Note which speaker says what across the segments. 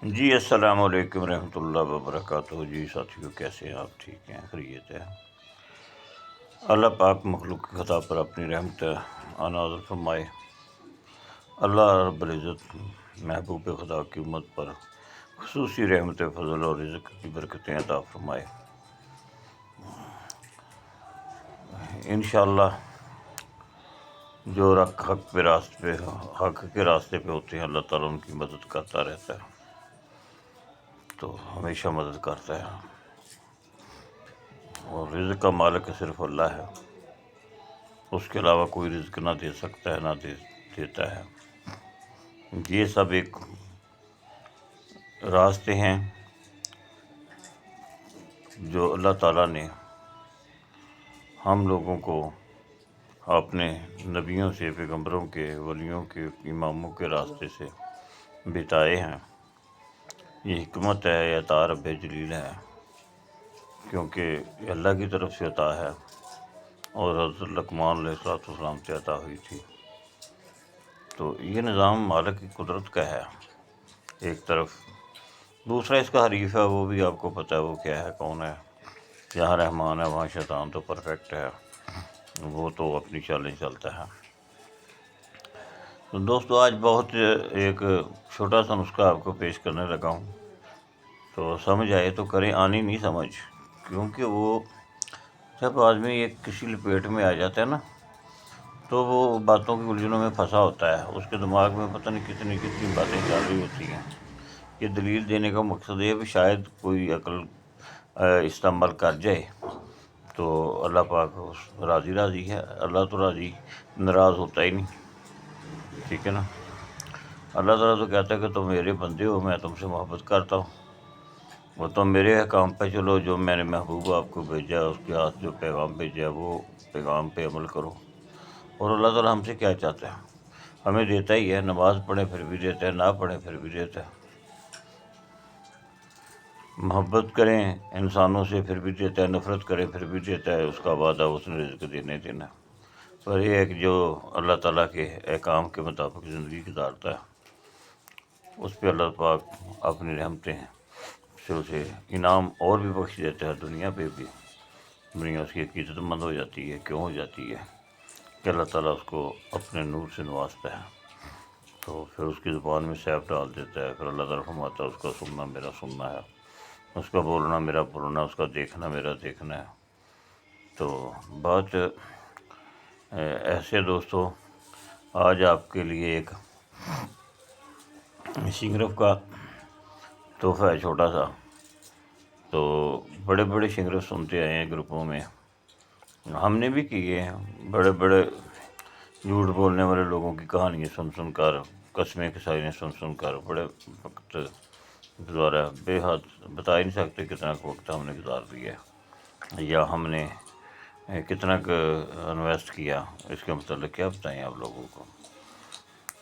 Speaker 1: جی السلام علیکم ورحمۃ اللہ وبرکاتہ۔ جی ساتھیو، کیسے ہیں آپ؟ ٹھیک ہیں؟ خیریت ہے؟ اللہ پاک مخلوق کی خطا پر اپنی رحمت نازل فرمائے۔ اللہ رب العزت محبوب خدا کی امت پر خصوصی رحمت، فضل اور رزق کی برکتیں عطا فرمائے انشاءاللہ۔ جو حق کے راستے پہ ہوتے ہیں، اللہ تعالیٰ ان کی مدد کرتا رہتا ہے، تو ہمیشہ مدد کرتا ہے۔ اور رزق کا مالک صرف اللہ ہے، اس کے علاوہ کوئی رزق نہ دے سکتا ہے، نہ دیتا ہے۔ یہ سب ایک راستے ہیں جو اللہ تعالیٰ نے ہم لوگوں کو اپنے نبیوں سے، پیغمبروں کے، ولیوں کے، اماموں کے راستے سے بتائے ہیں۔ یہ حکمت ہے، یہ عطا رب جلیل ہے، کیونکہ یہ اللہ کی طرف سے عطا ہے اور حضرت لقمان علیہ السلام سے عطا ہوئی تھی۔ تو یہ نظام مالک کی قدرت کا ہے ایک طرف، دوسرا اس کا حریف ہے، وہ بھی آپ کو پتہ ہے وہ کیا ہے، کون ہے۔ جہاں رحمان ہے وہاں شیطان تو پرفیکٹ ہے، وہ تو اپنی چالیں چلتا ہے۔ تو دوستو، آج بہت ایک چھوٹا سا نسخہ آپ کو پیش کرنے لگا ہوں، تو سمجھ آئے تو کریں، آنی نہیں سمجھ، کیونکہ وہ جب آدمی ایک کسی لپیٹ میں آ جاتا ہے نا، تو وہ باتوں کی الجھنوں میں پھنسا ہوتا ہے، اس کے دماغ میں پتہ نہیں کتنی باتیں چل رہی ہوتی ہیں۔ یہ دلیل دینے کا مقصد یہ بھی شاید کوئی عقل استعمال کر جائے تو اللہ پاک راضی ہے۔ اللہ تو راضی ناراض ہوتا ہی نہیں، ٹھیک ہے نا۔ اللہ تعالیٰ تو کہتا ہے کہ تم میرے بندے ہو، میں تم سے محبت کرتا ہوں، وہ تم میرے احکام پہ چلو، جو میں نے محبوب آپ کو بھیجا ہے، اس کے ہاتھ جو پیغام بھیجا ہے وہ پیغام پہ عمل کرو۔ اور اللہ تعالیٰ ہم سے کیا چاہتا ہے؟ ہمیں دیتا ہی ہے، نماز پڑھیں پھر بھی دیتا ہے، نہ پڑھیں پھر بھی دیتا ہے، محبت کریں انسانوں سے پھر بھی دیتا ہے، نفرت کریں پھر بھی دیتا ہے، اس کا وعدہ اس نے رزق دینا۔ پر یہ ہے کہ جو اللہ تعالیٰ کے احکام کے مطابق زندگی گزارتا ہے، اس پہ اللہ پاک اپنی رحمتیں سے اسے انعام اور بھی بخش دیتا ہے، دنیا پہ بھی۔ دنیا اس کی عقیدت مند ہو جاتی ہے، کیوں ہو جاتی ہے کہ اللہ تعالیٰ اس کو اپنے نور سے نوازتا ہے، تو پھر اس کی زبان میں سیف ڈال دیتا ہے۔ پھر اللہ تعالیٰ فرماتا ہے اس کا سننا میرا سننا ہے، اس کا بولنا میرا بولنا، اس کا دیکھنا میرا دیکھنا ہے۔ تو بات ایسے دوستو، آج آپ کے لیے ایک شنگرف کا تحفہ ہے چھوٹا سا۔ تو بڑے بڑے شنگرف سنتے آئے ہیں گروپوں میں، ہم نے بھی کیے ہیں، بڑے بڑے جھوٹ بولنے والے لوگوں کی کہانیاں سن کر، قسمیں کھسائیاں سن کر بڑے وقت گزارا، بے حد بتا ہی نہیں سکتے کتنا وقت ہم نے گزار دیا ہے، یا ہم نے کتنا انویسٹ کیا، اس کے متعلق کیا بتائیں آپ لوگوں کو۔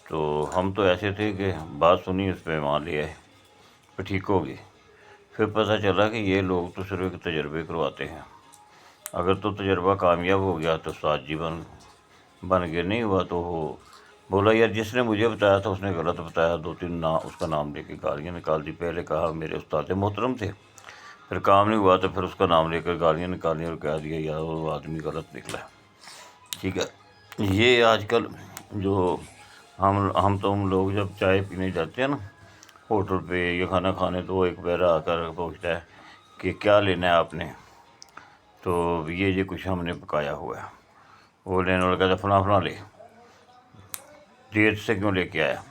Speaker 1: تو ہم تو ایسے تھے کہ بات سنی، اس پہ مان لیا ہے، پھر ٹھیک ہو گئی۔ پھر پتہ چلا کہ یہ لوگ تو صرف ایک تجربے کرواتے ہیں، اگر تو تجربہ کامیاب ہو گیا تو استاد جی بن گئے، نہیں ہوا تو وہ بولا یار جس نے مجھے بتایا تھا اس نے غلط بتایا، 2-3 اس کا نام لے کے گالیاں نکال دی۔ پہلے کہا میرے استاد محترم تھے، پھر کام نہیں ہوا تو پھر اس کا نام لے کر گالیاں نکالی اور کہہ دیا یار وہ آدمی غلط نکلا، ٹھیک ہے۔ یہ آج کل جو ہم لوگ جب چائے پینے جاتے ہیں نا ہوٹل پہ یا کھانا کھانے، تو وہ ایک بہرا آ کر پوچھتا ہے کہ کیا لینا ہے آپ نے، تو یہ کچھ ہم نے پکایا ہوا ہے، وہ لینے والا کہتا ہے فلاں لے، دیر سے کیوں لے کے آیا،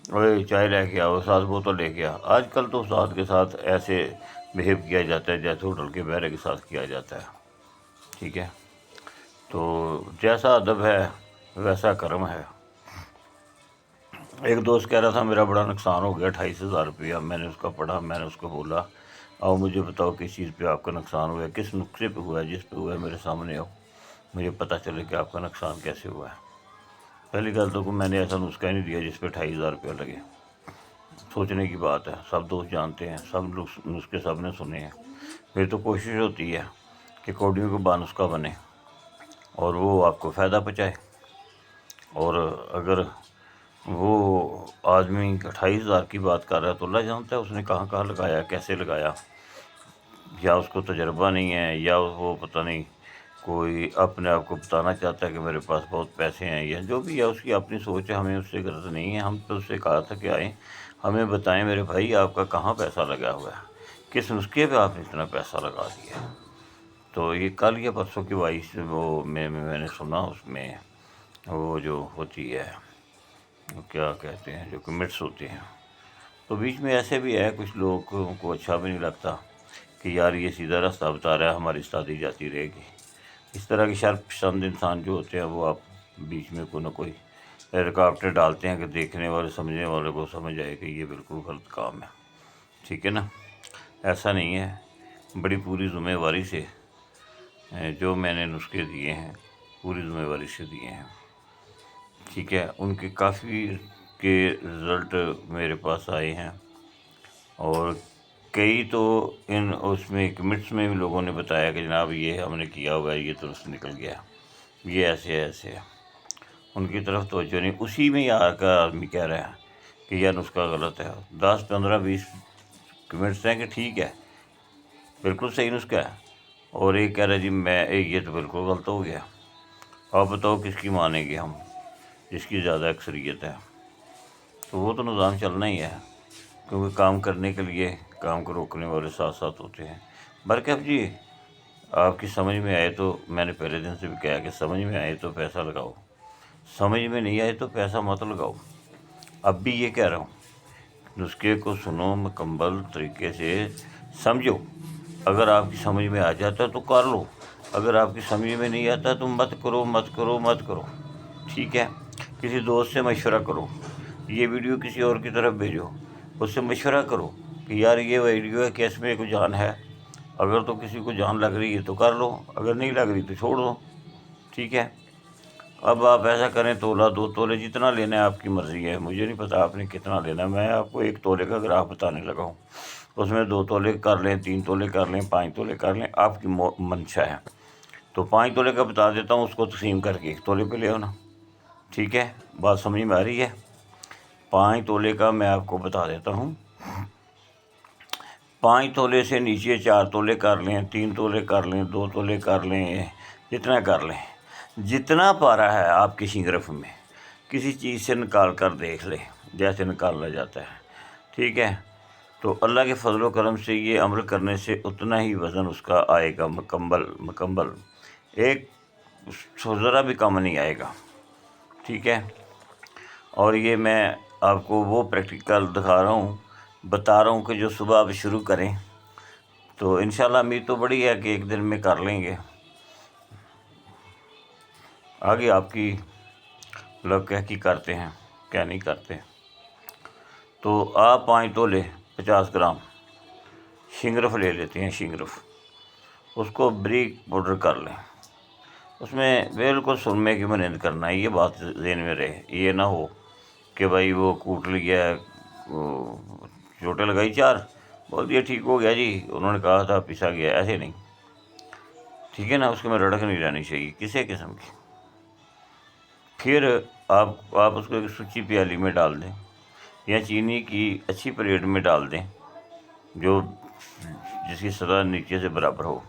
Speaker 1: وہی چائے لے کے آ، وہ 7 بوتل لے کے آ۔ آج کل تو استاد کے ساتھ ایسے بہیو کیا جاتا ہے جیسے ہوٹل کے بہرے کے ساتھ کیا جاتا ہے، ٹھیک ہے۔ تو جیسا ادب ہے ویسا کرم ہے۔ ایک دوست کہہ رہا تھا میرا بڑا نقصان ہو گیا 28,000 روپیہ، میں نے اس کا پڑھا، میں نے اس کو بولا آؤ مجھے بتاؤ کس چیز پہ آپ کا نقصان ہوا ہے، کس نقصے پہ ہوا ہے، جس پہ ہوا ہے میرے سامنے آؤ، مجھے پتہ چلے کہ آپ کا نقصان کیسے ہوا ہے۔ پہلی گل تو میں نے ایسا نسخہ ہی نہیں دیا جس پہ 28,000 روپیہ لگے، سوچنے کی بات ہے، سب دوست جانتے ہیں، سب لوگ نسخے سب نے سنے ہیں۔ پھر تو کوشش ہوتی ہے کہ کوڑیوں کو بانسخہ بنے اور وہ آپ کو فائدہ پہنچائے، اور اگر وہ آدمی 28,000 کی بات کر رہا ہے تو اللہ جانتا ہے اس نے کہاں کہاں لگایا، کیسے لگایا، یا اس کو تجربہ نہیں ہے، یا وہ پتہ نہیں کوئی اپنے آپ کو بتانا چاہتا ہے کہ میرے پاس بہت پیسے ہیں، یا جو بھی ہے اس کی اپنی سوچ ہے، ہمیں اس سے غرض نہیں ہے۔ ہم تو اس سے کہا تھا کہ آئیں ہمیں بتائیں میرے بھائی آپ کا کہاں پیسہ لگا ہوا ہے، کس نسخے پہ آپ نے اتنا پیسہ لگا دیا۔ تو یہ کل یا پرسوں کی وائس وہ میں نے سنا، اس میں وہ جو ہوتی ہے وہ کیا کہتے ہیں جو کمٹس ہوتے ہیں، تو بیچ میں ایسے بھی ہے کچھ لوگوں کو اچھا بھی نہیں لگتا کہ یار یہ سیدھا راستہ بتا رہا ہے، ہماری شادی جاتی رہے گی۔ اس طرح کے شرپ پسند انسان جو ہوتے ہیں وہ آپ بیچ میں کوئی نہ کوئی رکاوٹیں ڈالتے ہیں کہ دیکھنے والے سمجھنے والے کو سمجھ آئے کہ یہ بالکل غلط کام ہے، ٹھیک ہے نا۔ ایسا نہیں ہے، بڑی پوری ذمہ داری سے جو میں نے نسخے دیے ہیں پوری ذمہ داری سے دیے ہیں، ٹھیک ہے۔ ان کے کافی کے رزلٹ میرے پاس آئے ہیں، اور کئی تو اس میں کمٹس میں بھی لوگوں نے بتایا کہ جناب یہ ہم نے کیا ہوا ہے، یہ درست نکل گیا، یہ ایسے ایسے ہے۔ ان کی طرف توجہ نہیں، اسی میں آ کر آدمی کہہ رہا ہے کہ یہ نسخہ غلط ہے۔ 10 15 20 کمنٹس ہیں کہ ٹھیک ہے بالکل صحیح نسخہ ہے، اور ایک کہہ رہا ہے جی یہ تو بالکل غلط ہو گیا۔ آپ بتاؤ کس کی مانیں گے ہم، جس کی زیادہ اکثریت ہے؟ تو وہ تو نظام چلنا ہی ہے، کیونکہ کام کرنے کے لیے کام کو روکنے والے ساتھ ساتھ ہوتے ہیں۔ برکت جی آپ کی سمجھ میں آئے تو، میں نے پہلے دن سے بھی کہا کہ سمجھ میں آئے تو پیسہ لگاؤ، سمجھ میں نہیں آئے تو پیسہ مت لگاؤ۔ اب بھی یہ کہہ رہا ہوں، نسخے کو سنو، مکمل طریقے سے سمجھو، اگر آپ کی سمجھ میں آ جاتا ہے تو کر لو، اگر آپ کی سمجھ میں نہیں آتا تو مت کرو مت کرو مت کرو، ٹھیک ہے۔ کسی دوست سے مشورہ کرو، یہ ویڈیو کسی اور کی طرف بھیجو، اس سے مشورہ کرو کہ یار یہ ویڈیو ہے کہ اس میں کوئی جان ہے، اگر تو کسی کو جان لگ رہی ہے تو کر لو، اگر نہیں لگ رہی تو چھوڑ دو، ٹھیک ہے۔ اب آپ ایسا کریں، تولہ 2 تولے جتنا لینا ہے آپ کی مرضی ہے، مجھے نہیں پتا آپ نے کتنا لینا ہے۔ میں آپ کو 1 تولے کا گراف بتانے لگا ہوں، اس میں 2 تولے کر لیں، 3 تولے کر لیں، 5 تولے کر لیں، آپ کی منشا ہے۔ تو 5 تولے کا بتا دیتا ہوں، اس کو تقسیم کر کے 1 تولے پہ لے آنا، ٹھیک ہے۔ بات سمجھ میں آ رہی ہے؟ 5 تولے کا میں آپ کو بتا دیتا ہوں، 5 تولے سے نیچے 4 تولے کر لیں، 3 تولے کر لیں، 2 تولے کر لیں، جتنا کر لیں، جتنا پارا ہے آپ کی شنگرف میں کسی چیز سے نکال کر دیکھ لیں، جیسے نکالا جاتا ہے، ٹھیک ہے۔ تو اللہ کے فضل و کرم سے یہ عمل کرنے سے اتنا ہی وزن اس کا آئے گا، مکمل ایک ذرا بھی کم نہیں آئے گا، ٹھیک ہے۔ اور یہ میں آپ کو وہ پریکٹیکل دکھا رہا ہوں، بتا رہا ہوں کہ جو صبح آپ شروع کریں تو انشاءاللہ امید تو بڑی ہے کہ 1 دن میں کر لیں گے۔ آگے آپ کی لوگ کی کرتے ہیں کیا نہیں کرتے۔ تو آپ 5 تولے 50 گرام شنگرف لے لیتے ہیں، شنگرف اس کو بریک پاؤڈر کر لیں، اس میں بالکل سرمے کی مانند کرنا ہے، یہ بات ذہن میں رہے۔ یہ نہ ہو کہ بھائی وہ کوٹ لیا ہے، چوٹیں لگائی 4، بول دیا ٹھیک ہو گیا جی، انہوں نے کہا تھا پسا گیا، ایسے نہیں، ٹھیک ہے نا۔ اس کے میں رڑک نہیں رہنی چاہیے کسی قسم کی۔ پھر آپ اس کو ایک سچی پیالی میں ڈال دیں، یا چینی کی اچھی پلیٹ میں ڈال دیں، جو جس کی سطح نیچے سے برابر ہو،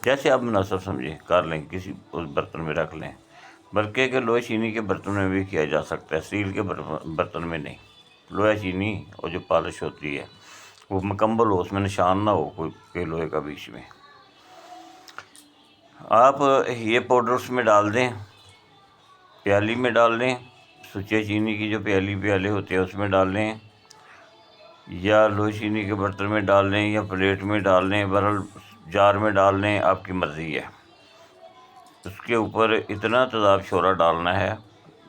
Speaker 1: جیسے آپ مناسب سمجھیں کر لیں، کسی اس برتن میں رکھ لیں، بلکہ کہ لوہے چینی کے برتن میں بھی کیا جا سکتا ہے، اسٹیل کے برتن میں نہیں۔ لوہے چینی اور جو پالش ہوتی ہے وہ مکمل ہو، اس میں نشان نہ ہو کوئی لوہے کا بیچ میں۔ آپ یہ پاؤڈر اس میں ڈال دیں، پیالی میں ڈال دیں، سچے چینی کی جو پیالے ہوتے ہیں اس میں ڈال دیں، یا لوہے چینی کے برتن میں ڈال لیں، یا پلیٹ میں ڈال لیں، بہرحال جار میں ڈال لیں، آپ کی مرضی ہے۔ اس کے اوپر اتنا تیزاب شورا ڈالنا ہے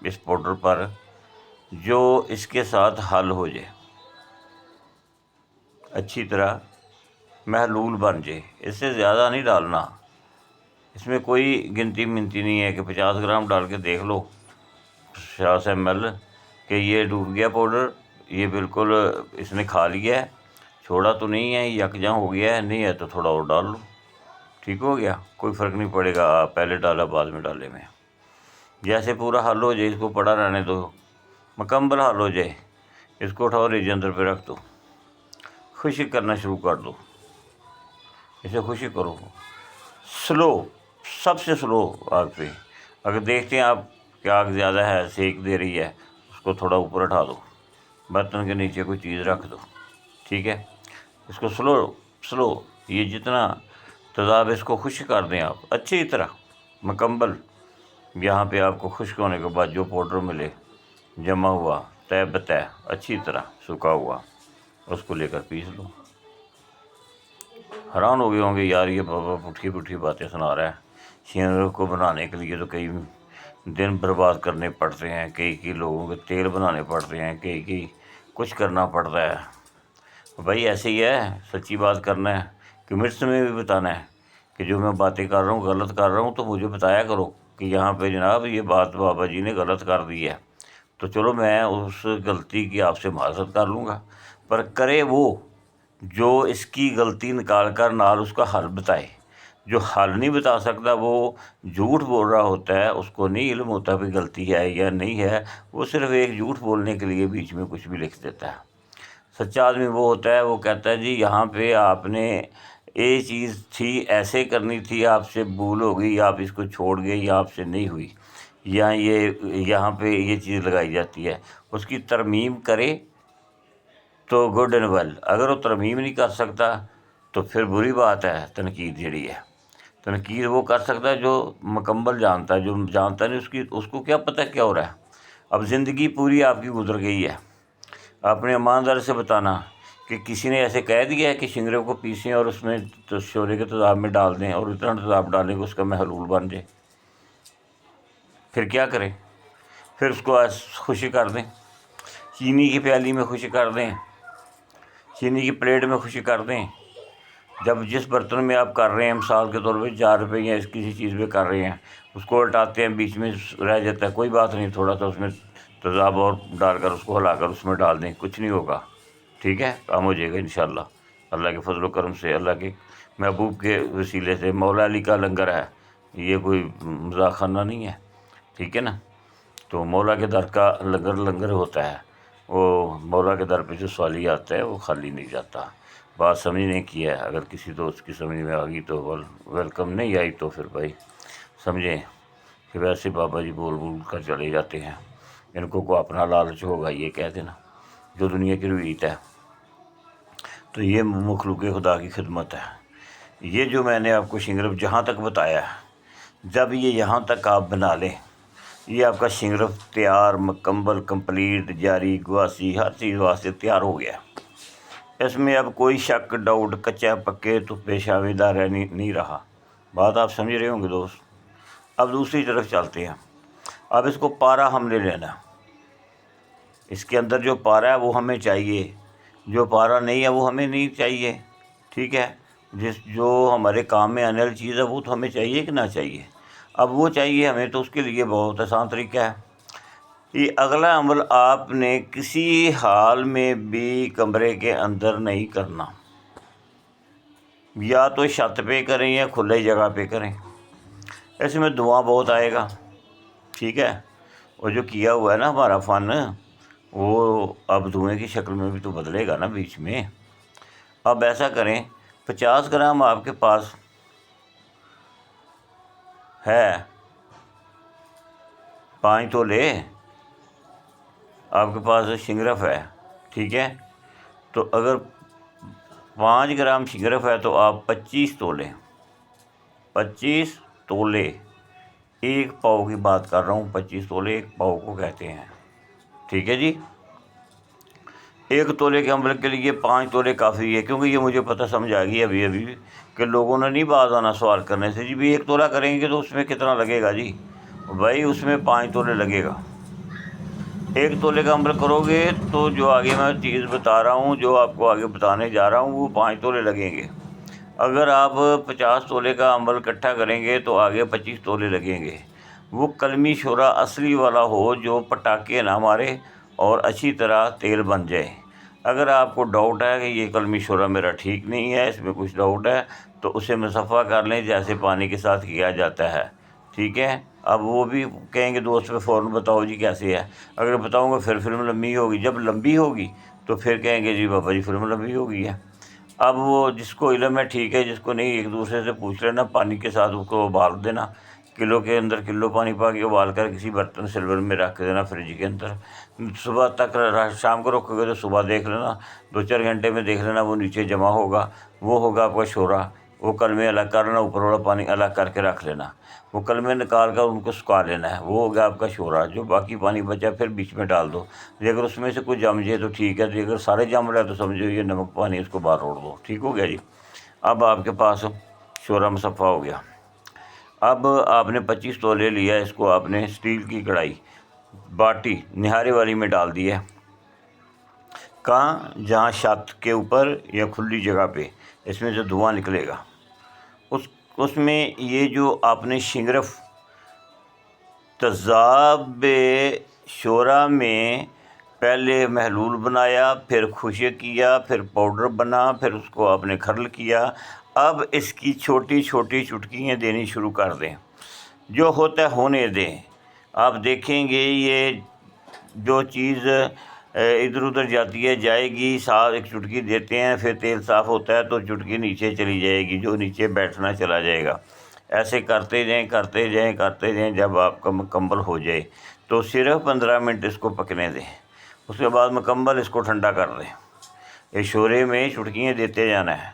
Speaker 1: اس پاؤڈر پر جو اس کے ساتھ حل ہو جائے، اچھی طرح محلول بن جائے، اس سے زیادہ نہیں ڈالنا۔ اس میں کوئی گنتی منتی نہیں ہے کہ 50 گرام ڈال کے دیکھ لو 50 ml کہ یہ ڈوب گیا پاؤڈر، یہ بالکل اس نے کھا لیا ہے، چھوڑا تو نہیں ہے، یکجاں ہو گیا ہے، نہیں ہے تو تھوڑا اور ڈال لو، ٹھیک ہو گیا، کوئی فرق نہیں پڑے گا آپ پہلے ڈالا بعد میں ڈالے میں۔ جیسے پورا حل ہو جائے، اس کو پڑا رہنے دو، مکمل حل ہو جائے، اس کو اٹھاؤ ریجنڈر پہ رکھ دو، خشک کرنا شروع کر دو، اسے خشک کرو سلو، سب سے سلو آگ پہ۔ اگر دیکھتے ہیں آپ کہ آگ زیادہ ہے، سیک دے رہی ہے، اس کو تھوڑا اوپر اٹھا دو، برتن کے نیچے کوئی چیز رکھ دو، ٹھیک ہے۔ اس کو سلو یہ جتنا تیزاب اس کو خشک کر دیں آپ اچھی طرح مکمل۔ یہاں پہ آپ کو خشک ہونے کے بعد جو پاؤڈر ملے جمع ہوا طے بطے اچھی طرح سکھا ہوا، اس کو لے کر پیس لو۔ حیران ہو گئے ہوں گے یار یہ بابا پٹھی باتیں سنا رہا ہے، شینگرف کو بنانے کے لیے تو کئی دن برباد کرنے پڑتے ہیں، کئی لوگوں کے تیل بنانے پڑتے ہیں، کئی کچھ کرنا پڑتا ہے۔ بھائی ایسے ہی ہے، سچی بات کرنا ہے، کمنٹس میں بھی بتانا ہے کہ جو میں باتیں کر رہا ہوں غلط کر رہا ہوں تو مجھے بتایا کرو کہ یہاں پہ جناب یہ بات بابا جی نے غلط کر دی ہے، تو چلو میں اس غلطی کی آپ سے معذرت کر لوں گا، پر کرے وہ جو اس کی غلطی نکال کر نال اس کا حل بتائے۔ جو حل نہیں بتا سکتا وہ جھوٹ بول رہا ہوتا ہے، اس کو نہیں علم ہوتا کہ غلطی ہے یا نہیں ہے، وہ صرف ایک جھوٹ بولنے کے لیے بیچ میں کچھ بھی لکھ دیتا ہے۔ سچا آدمی وہ ہوتا ہے، وہ کہتا ہے جی یہاں پہ آپ نے یہ چیز تھی ایسے کرنی تھی، آپ سے بھول ہو گئی، آپ اس کو چھوڑ گئے یا آپ سے نہیں ہوئی، یا یہاں پہ یہ چیز لگائی جاتی ہے، اس کی ترمیم کرے تو گڈ اینڈ ویل۔ اگر وہ ترمیم نہیں کر سکتا تو پھر بری بات ہے۔ تنقید جڑی ہے، تنقید وہ کر سکتا ہے جو مکمل جانتا ہے، جو جانتا نہیں اس کو کیا پتہ کیا ہو رہا ہے۔ اب زندگی پوری آپ کی گزر گئی ہے، آپ نے ایمانداری سے بتانا کہ کسی نے ایسے کہہ دیا ہے کہ شنگرف کو پیسیں اور اس میں شورے کے تیزاب میں ڈال دیں اور اتنا تیزاب ڈالیں کہ اس کا محلول بن جائے، پھر کیا کریں؟ پھر اس کو خشک کر دیں، چینی کی پیالی میں خشک کر دیں، چینی کی پلیٹ میں خشک کر دیں۔ جب جس برتن میں آپ کر رہے ہیں، مثال کے طور پہ 4 روپے یا کسی چیز پہ کر رہے ہیں، اس کو الٹاتے ہیں، بیچ میں رہ جاتا ہے، کوئی بات نہیں، تھوڑا سا اس میں تیزاب اور ڈال کر اس کو ہلا کر اس میں ڈال دیں، کچھ نہیں ہوگا، ٹھیک ہے، کام ہو جائے گا انشاءاللہ۔ اللہ کے فضل و کرم سے، اللہ کے محبوب کے وسیلے سے، مولا علی کا لنگر ہے یہ، کوئی مذاق خانہ نہیں ہے، ٹھیک ہے نا۔ تو مولا کے در کا لنگر ہوتا ہے، وہ مولا کے در پہ جو سوالی آتا ہے وہ خالی نہیں جاتا۔ بات سمجھنے کی ہے، اگر کسی دوست کی سمجھ میں آ گئی تو ویلکم، نہیں آئی تو پھر بھائی سمجھیں کہ ویسے بابا جی بول کر چلے جاتے ہیں، ان کو اپنا لالچ ہوگا یہ کہہ دینا، جو دنیا کی رویت ہے۔ تو یہ مخلوق خدا کی خدمت ہے۔ یہ جو میں نے آپ کو شنگرف جہاں تک بتایا ہے، جب یہ یہاں تک آپ بنا لیں، یہ آپ کا شنگرف تیار، مکمل، کمپلیٹ، جاری، گواسی، ہر چیز واسطے تیار ہو گیا۔ اس میں اب کوئی شک، ڈاؤٹ، کچے پکے تو پیشاویدہ نہیں رہا۔ بات آپ سمجھ رہے ہوں گے دوست۔ اب دوسری طرف چلتے ہیں۔ اب اس کو پارا ہم نے لینا، اس کے اندر جو پارا ہے وہ ہمیں چاہیے، جو پارا نہیں ہے وہ ہمیں نہیں چاہیے، ٹھیک ہے۔ جو ہمارے کام میں آنے والی چیز ہے وہ تو ہمیں چاہیے کہ نہ چاہیے۔ اب وہ چاہیے ہمیں، تو اس کے لیے بہت آسان طریقہ ہے۔ یہ اگلا عمل آپ نے کسی حال میں بھی کمرے کے اندر نہیں کرنا، یا تو چھت پہ کریں یا کھلے جگہ پہ کریں، اس میں دھواں بہت آئے گا، ٹھیک ہے۔ اور جو کیا ہوا ہے نا ہمارا فن، وہ اب دھوئیں کی شکل میں بھی تو بدلے گا نا بیچ میں۔ اب ایسا کریں، 50 گرام آپ کے پاس ہے، 5 تولے آپ کے پاس شنگرف ہے، ٹھیک ہے۔ تو اگر 5 گرام شنگرف ہے تو آپ 25 تولے، 25 تولے، 1 پاؤ کی بات کر رہا ہوں، 25 تولے 1 پاؤ کو کہتے ہیں، ٹھیک ہے جی۔ 1 تولے کے عمل کے لیے 5 تولے کافی ہے، کیونکہ یہ مجھے پتہ سمجھ آ گئی ابھی کہ لوگوں نے نہیں باز آنا سوال کرنے سے، جی بھی 1 تولہ کریں گے تو اس میں کتنا لگے گا جی؟ بھائی اس میں 5 تولے لگے گا۔ 1 تولے کا عمل کرو گے تو جو آگے میں چیز بتا رہا ہوں، جو آپ کو آگے بتانے جا رہا ہوں، وہ 5 تولے لگیں گے۔ اگر آپ 50 تولے کا عمل اکٹھا کریں گے تو آگے 25 تولے لگیں گے۔ وہ کلمی شورا اصلی والا ہو جو پٹاخے نہ مارے اور اچھی طرح تیل بن جائے۔ اگر آپ کو ڈاؤٹ ہے کہ یہ کلمی شورا میرا ٹھیک نہیں ہے، اس میں کچھ ڈاؤٹ ہے، تو اسے مصفحہ کر لیں جیسے پانی کے ساتھ کیا جاتا ہے، ٹھیک ہے۔ اب وہ بھی کہیں گے دوست پہ فوراً بتاؤ جی کیسے ہے، اگر بتاؤں گا پھر فلم لمبی ہوگی، جب لمبی ہوگی تو پھر کہیں گے جی بابا جی فلم لمبی ہو گئی ہے۔ اب وہ جس کو علم ہے ٹھیک ہے، جس کو نہیں ایک دوسرے سے پوچھ لینا، پانی کے ساتھ اس کو ابال دینا، کلو کے اندر کلو پانی پا کے ابال کر کسی برتن سلور میں رکھ دینا فریج کے اندر، صبح تک شام کو رکھو گے تو صبح دیکھ لینا، 2-4 گھنٹے میں دیکھ لینا وہ نیچے جمع ہوگا، وہ ہوگا آپ کا شورا، وہ کلمے الگ کر لینا، اوپر والا پانی الگ کر کے رکھ لینا، وہ کلمے نکال کر ان کو سکھا لینا ہے، وہ ہوگا آپ کا شورا، جو باقی پانی بچا پھر بیچ میں ڈال دو، اگر اس میں سے کچھ جم جائے تو ٹھیک ہے، اگر سارے جم رہے تو سمجھو یہ نمک پانی، اس کو باہر روڑ دو، ٹھیک ہو گیا جی۔ اب آپ کے پاس شورا مصفہ ہو گیا۔ اب آپ نے 25 تولے لیا، اس کو آپ نے اسٹیل کی کڑھائی باٹی نہارے والی میں ڈال دی ہے، کہاں؟ جہاں چھت کے اوپر یا کھلی جگہ پہ، اس میں سے دھواں نکلے گا، اس میں یہ جو آپ نے شنگرف تذاب شورا میں پہلے محلول بنایا، پھر خشک کیا، پھر پاؤڈر بنا، پھر اس کو آپ نے کھرل کیا، اب اس کی چھوٹی چھوٹی چٹکیاں دینی شروع کر دیں، جو ہوتا ہے ہونے دیں، آپ دیکھیں گے یہ جو چیز ادھر ادھر جاتی ہے جائے گی، صاف ایک چٹکی دیتے ہیں، پھر تیل صاف ہوتا ہے تو چٹکی نیچے چلی جائے گی، جو نیچے بیٹھنا چلا جائے گا، ایسے کرتے جائیں کرتے جائیں کرتے جائیں، جب آپ کا مکمل ہو جائے تو صرف 15 منٹ اس کو پکنے دیں، اس کے بعد مکمل اس کو ٹھنڈا کر دیں۔ اس شورے میں چٹکیاں دیتے جانا ہے،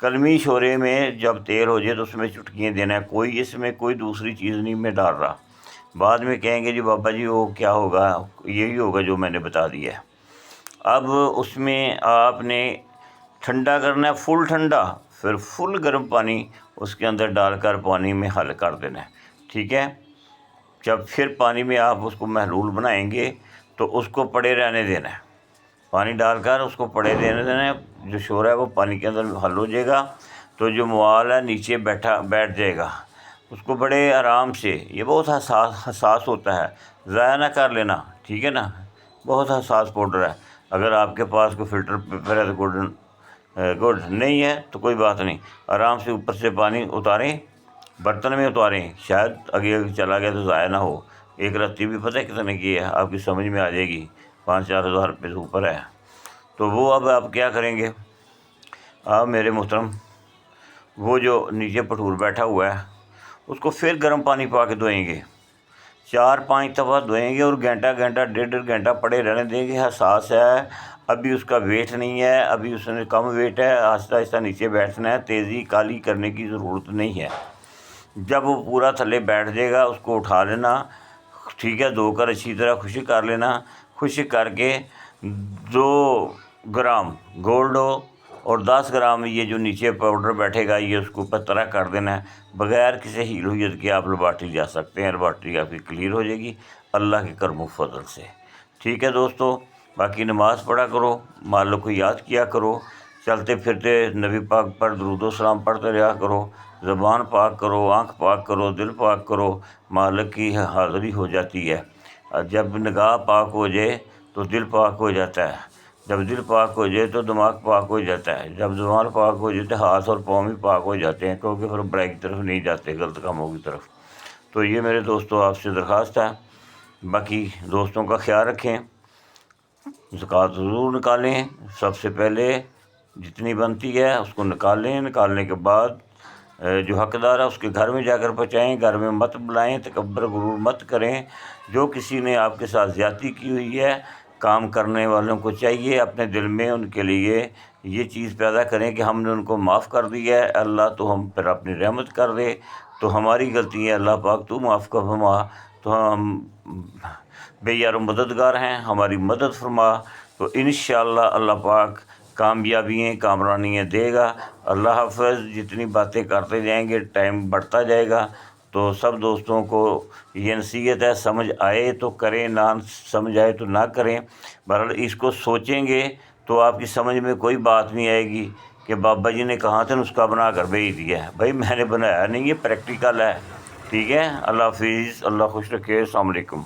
Speaker 1: کلمی شورے میں جب تیل ہو جائے تو اس میں چٹکیاں دینا ہے، کوئی اس میں کوئی دوسری چیز نہیں میں ڈال رہا، بعد میں کہیں گے جی بابا جی وہ کیا ہوگا، یہی ہوگا جو میں نے بتا دیا ہے۔ اب اس میں آپ نے ٹھنڈا کرنا ہے، فل ٹھنڈا، پھر فل گرم پانی اس کے اندر ڈال کر پانی میں حل کر دینا ہے، ٹھیک ہے۔ جب پھر پانی میں آپ اس کو محلول بنائیں گے تو اس کو پڑے رہنے دینا ہے، پانی ڈال کر اس کو پڑے دینے دینا ہے، جو شورا ہے وہ پانی کے اندر حل ہو جائے گا تو جو موال ہے نیچے بیٹھ جائے گا، اس کو بڑے آرام سے، یہ بہت حساس ہوتا ہے، ضائع نہ کر لینا، ٹھیک ہے نا، بہت حساس پاؤڈر ہے، اگر آپ کے پاس کوئی فلٹر پیپر ہے تو گڈ، نہیں ہے تو کوئی بات نہیں، آرام سے اوپر سے پانی اتاریں، برتن میں اتاریں، شاید آگے چلا گیا تو ضائع نہ ہو، ایک رتی بھی پتہ ہے کتنے کی ہے، آپ کی سمجھ میں آ جائے گی، 5-4 ہزار روپے سے اوپر ہے، تو وہ اب آپ کیا کریں گے، آپ میرے محترم، وہ جو نیچے پٹھور بیٹھا ہوا ہے اس کو پھر گرم پانی پا کے دھوئیں گے، 4-5 دفعہ دھوئیں گے، اور گھنٹہ 1.5 گھنٹہ پڑے رہنے دیں گے، حساس ہے، ابھی اس کا ویٹ نہیں ہے، ابھی اس نے کم ویٹ ہے، آہستہ آہستہ نیچے بیٹھنا ہے، تیزی کالی کرنے کی ضرورت نہیں ہے، جب وہ پورا تھلے بیٹھ جائے گا اس کو اٹھا لینا، ٹھیک ہے، دھو کر اچھی طرح خشک کر لینا، خشک کر کے 2 گرام گولڈ ہو اور 10 گرام یہ جو نیچے پاؤڈر بیٹھے گا یہ اس کو اوپر طرح کر دینا ہے، بغیر کسی ہیل ہوئیت کے آپ لیبارٹری جا سکتے ہیں، لیبارٹری آپ کی کلیئر ہو جائے گی اللہ کے کرم و فضل سے، ٹھیک ہے دوستو۔ باقی نماز پڑھا کرو، مالک کو یاد کیا کرو، چلتے پھرتے نبی پاک پر درود و سلام پڑھتے رہا کرو، زبان پاک کرو، آنکھ پاک کرو، دل پاک کرو، مالک کی حاضری ہو جاتی ہے، جب نگاہ پاک ہو جائے تو دل پاک ہو جاتا ہے، جب دل پاک ہو جائے تو دماغ پاک ہو جاتا ہے، جب دماغ پاک ہو جائے تو ہاتھ اور پاؤں بھی پاک ہو جاتے ہیں، کیونکہ پھر برائی کی طرف نہیں جاتے، غلط کاموں کی طرف۔ تو یہ میرے دوستوں آپ سے درخواست ہے، باقی دوستوں کا خیال رکھیں، زکوٰۃ ضرور نکالیں، سب سے پہلے جتنی بنتی ہے اس کو نکالیں، نکالنے کے بعد جو حقدار ہے اس کے گھر میں جا کر پہنچائیں، گھر میں مت بلائیں، تکبر غرور مت کریں، جو کسی نے آپ کے ساتھ زیادتی کی ہوئی ہے، کام کرنے والوں کو چاہیے اپنے دل میں ان کے لیے یہ چیز پیدا کریں کہ ہم نے ان کو معاف کر دیا ہے، اللہ تو ہم پر اپنی رحمت کر دے، تو ہماری غلطی ہے اللہ پاک تو معاف کر فرما، تو ہم بے یار و مددگار ہیں، ہماری مدد فرما، تو انشاءاللہ اللہ پاک کامیابیاں کامرانیاں دے گا۔ اللہ حافظ۔ جتنی باتیں کرتے جائیں گے ٹائم بڑھتا جائے گا، تو سب دوستوں کو یہ نصیحت ہے، سمجھ آئے تو کریں، نہ سمجھ آئے تو نہ کریں، بہرحال اس کو سوچیں گے تو آپ کی سمجھ میں کوئی بات نہیں آئے گی کہ بابا جی نے کہاں سے نسخہ بنا کر بھیج دیا ہے، بھائی میں نے بنایا نہیں، یہ پریکٹیکل ہے، ٹھیک ہے۔ اللہ حافظ، اللہ خوش رکھے، السلام علیکم۔